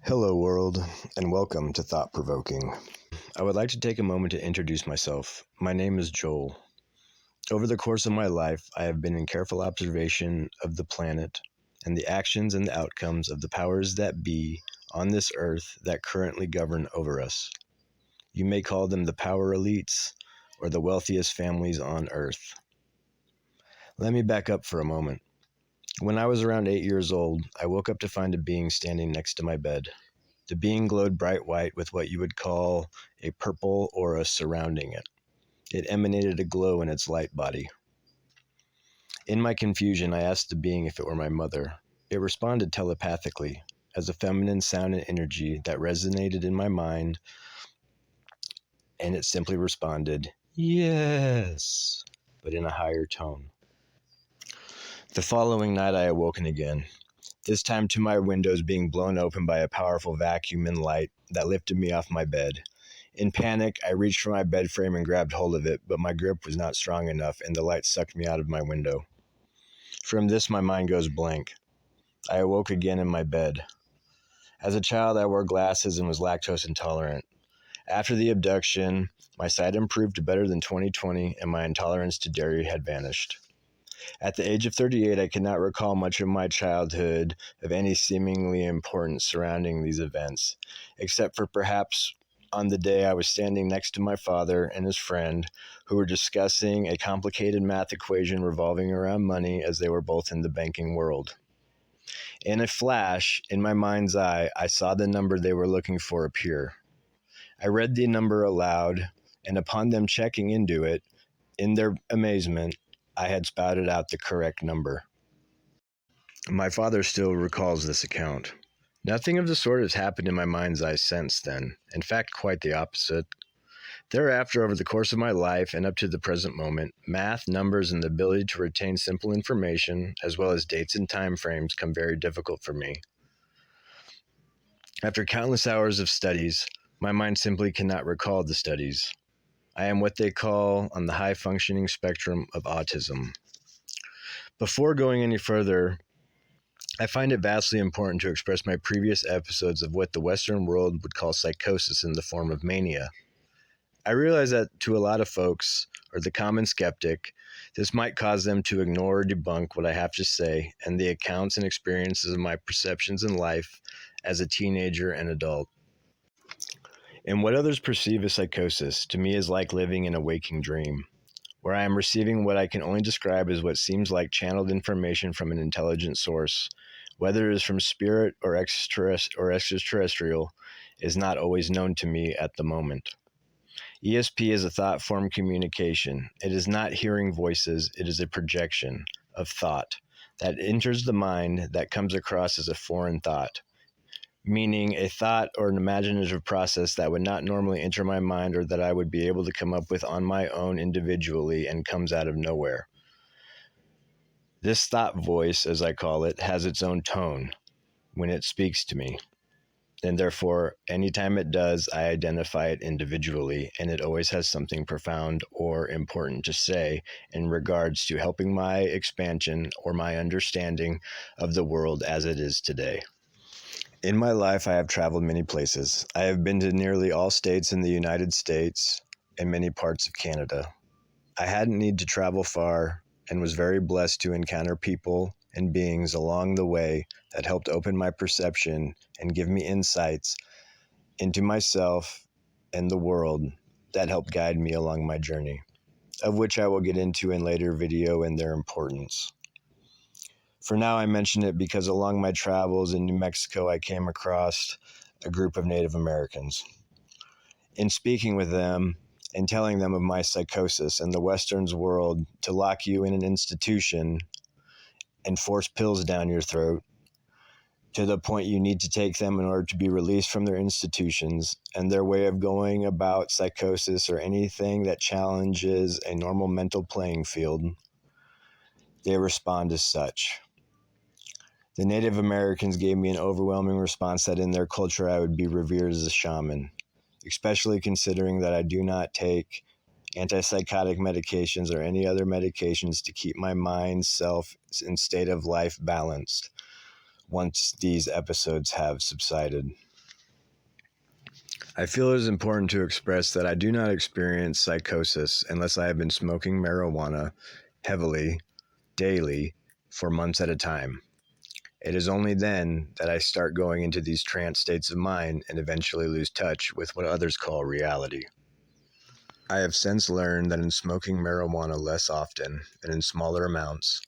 Hello, world, and welcome to Thought Provoking. I would like to take a moment to introduce myself. My name is Joel. Over the course of my life, I have been in careful observation of the planet and the actions and the outcomes of the powers that be on this earth that currently govern over us. You may call them the power elites or the wealthiest families on earth. Let me back up for a moment. When I was around 8 years old, I woke up to find a being standing next to my bed. The being glowed bright white with what you would call a purple aura surrounding it. It emanated a glow in its light body. In my confusion, I asked the being if it were my mother. It responded telepathically, as a feminine sound and energy that resonated in my mind, and it simply responded, "Yes," but in a higher tone. The following night, I awoken again, this time to my windows being blown open by a powerful vacuum and light that lifted me off my bed. In panic, I reached for my bed frame and grabbed hold of it, but my grip was not strong enough and the light sucked me out of my window. From this, my mind goes blank. I awoke again in my bed. As a child, I wore glasses and was lactose intolerant. After the abduction, my sight improved to better than 20/20 and my intolerance to dairy had vanished. At the age of 38, I cannot recall much of my childhood of any seemingly importance surrounding these events, except for perhaps on the day I was standing next to my father and his friend, who were discussing a complicated math equation revolving around money as they were both in the banking world. In a flash, in my mind's eye, I saw the number they were looking for appear. I read the number aloud, and upon them checking into it, in their amazement, I had spouted out the correct number. My father still recalls this account. Nothing of the sort has happened in my mind's eye since then. In fact, quite the opposite. Thereafter, over the course of my life and up to the present moment, math, numbers, and the ability to retain simple information, as well as dates and time frames, come very difficult for me. After countless hours of studies, my mind simply cannot recall the studies. I am what they call on the high-functioning spectrum of autism. Before going any further, I find it vastly important to express my previous episodes of what the Western world would call psychosis in the form of mania. I realize that to a lot of folks, or the common skeptic, this might cause them to ignore or debunk what I have to say and the accounts and experiences of my perceptions in life as a teenager and adult. And what others perceive as psychosis, to me is like living in a waking dream, where I am receiving what I can only describe as what seems like channeled information from an intelligent source. Whether it is from spirit or extraterrestrial is not always known to me at the moment. ESP is a thought form communication. It is not hearing voices, it is a projection of thought that enters the mind that comes across as a foreign thought, meaning a thought or an imaginative process that would not normally enter my mind or that I would be able to come up with on my own individually and comes out of nowhere. This thought voice, as I call it, has its own tone when it speaks to me. And therefore, anytime it does, I identify it individually, and it always has something profound or important to say in regards to helping my expansion or my understanding of the world as it is today. In my life, I have traveled many places. I have been to nearly all states in the United States and many parts of Canada. I hadn't need to travel far and was very blessed to encounter people and beings along the way that helped open my perception and give me insights into myself and the world that helped guide me along my journey, of which I will get into in later video and their importance. For now, I mention it because along my travels in New Mexico, I came across a group of Native Americans. In speaking with them and telling them of my psychosis and the Western's world to lock you in an institution and force pills down your throat to the point you need to take them in order to be released from their institutions, and their way of going about psychosis or anything that challenges a normal mental playing field, they respond as such. The Native Americans gave me an overwhelming response that in their culture I would be revered as a shaman, especially considering that I do not take antipsychotic medications or any other medications to keep my mind, self, and state of life balanced once these episodes have subsided. I feel it is important to express that I do not experience psychosis unless I have been smoking marijuana heavily, daily, for months at a time. It is only then that I start going into these trance states of mind and eventually lose touch with what others call reality. I have since learned that in smoking marijuana less often and in smaller amounts,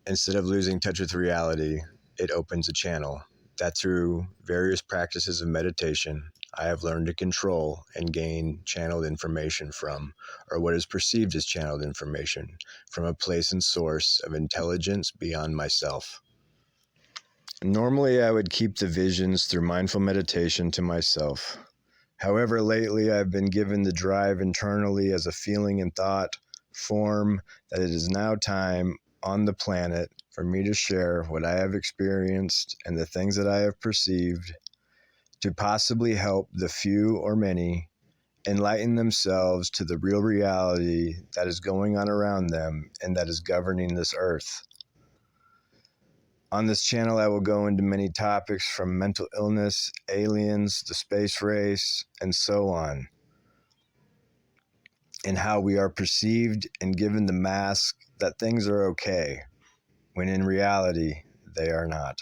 instead of losing touch with reality, it opens a channel that through various practices of meditation, I have learned to control and gain channeled information from, or what is perceived as channeled information, from a place and source of intelligence beyond myself. Normally, I would keep the visions through mindful meditation to myself. However, lately I've been given the drive internally as a feeling and thought form that it is now time on the planet for me to share what I have experienced and the things that I have perceived to possibly help the few or many enlighten themselves to the real reality that is going on around them and that is governing this earth. On this channel, I will go into many topics from mental illness, aliens, the space race, and so on, and how we are perceived and given the mask that things are okay, when in reality, they are not.